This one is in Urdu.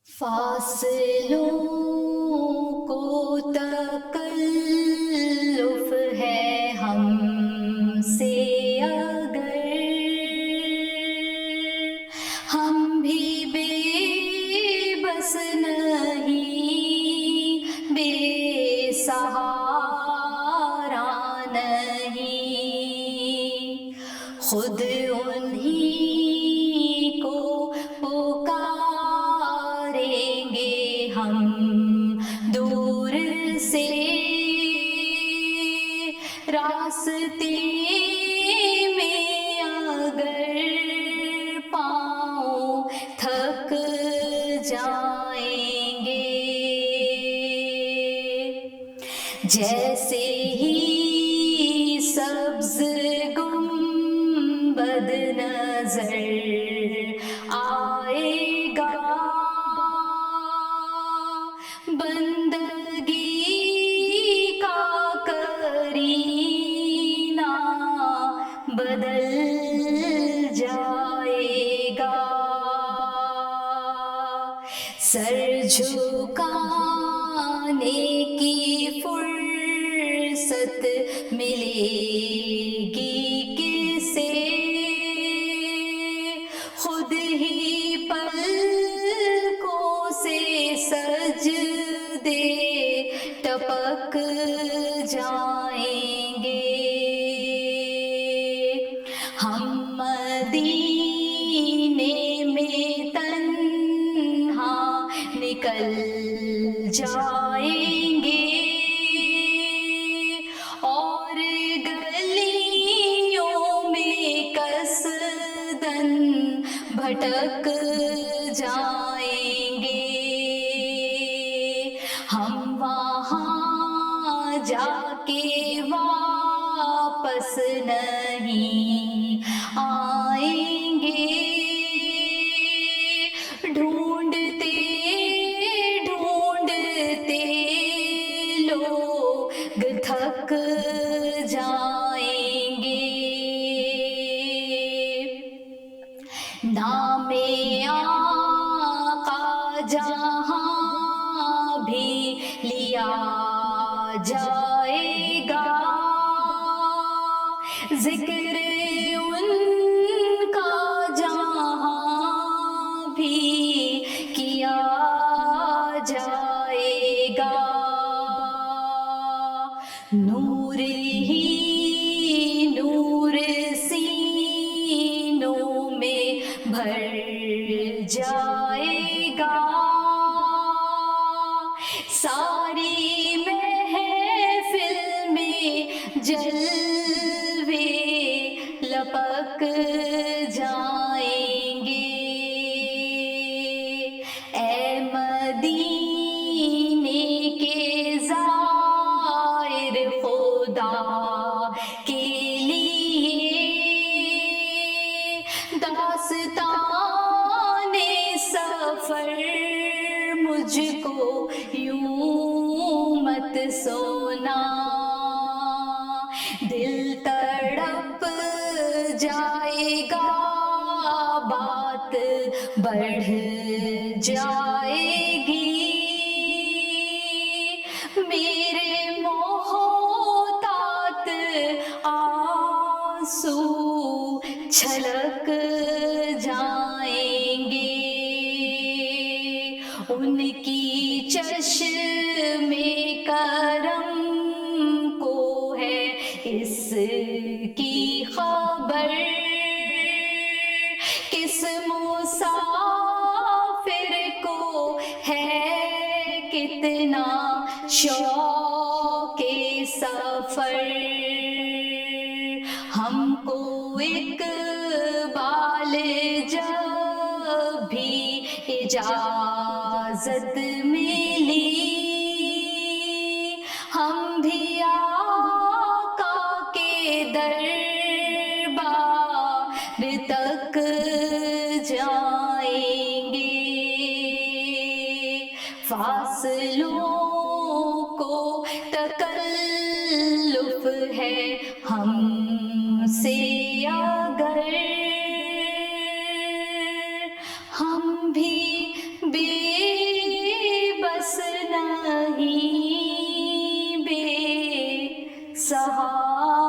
فاصلوں کو تکلف ہے ہم سے اگر، ہم بھی بے بس نہیں، بے سہارا نہیں، خود انہی کو پکاریں گے ہم دور سے، راستے میں اگر پاؤں تھک جائیں گے، جیسے ہی سبز گنبد نظر آئے گا، بندگی کا کرینہ بدل جائے گا، سر جھکانے کی فرصت ملے گی کسے، خود ہی پلکوں سے سجدے ٹپک جائیں گے، ہم مدینے میں تنہا نکل جائیں گے، اور گلیوں میں قصداً بھٹک جائیں گے، ہم وہاں جا کے واپس نہیں آئیں گے، ڈھونڈتے ڈھونڈتے لوگ تھک جائیں گے، نام آقا جہاں بھی لیا جائے گا، ذکر ان کا جہاں بھی کیا جائے گا، نور ہی نور سینوں میں بھر جائے گا، ساری محفل میں جلوے لپک جائیں گے، اے مدینے کے زائر خدا کے لیے داستان سفر مجھ کو یوں مت سونا، دل تڑپ جائے گا، بات بڑھ جائے گی، میرے محتاط آنسو چھلک جائیں گے، ان کی چشم کرم کو ہے اس کی خبر، کس مسافر کو ہے کتنا شوق سفر، ہم کو اقبال جب بھی اجازت ملی، ہم بھی آقا کے دربار تک جائیں گے، فاصلوں کو تکلف ہے ہم سے اگر، ہم بھی بے کا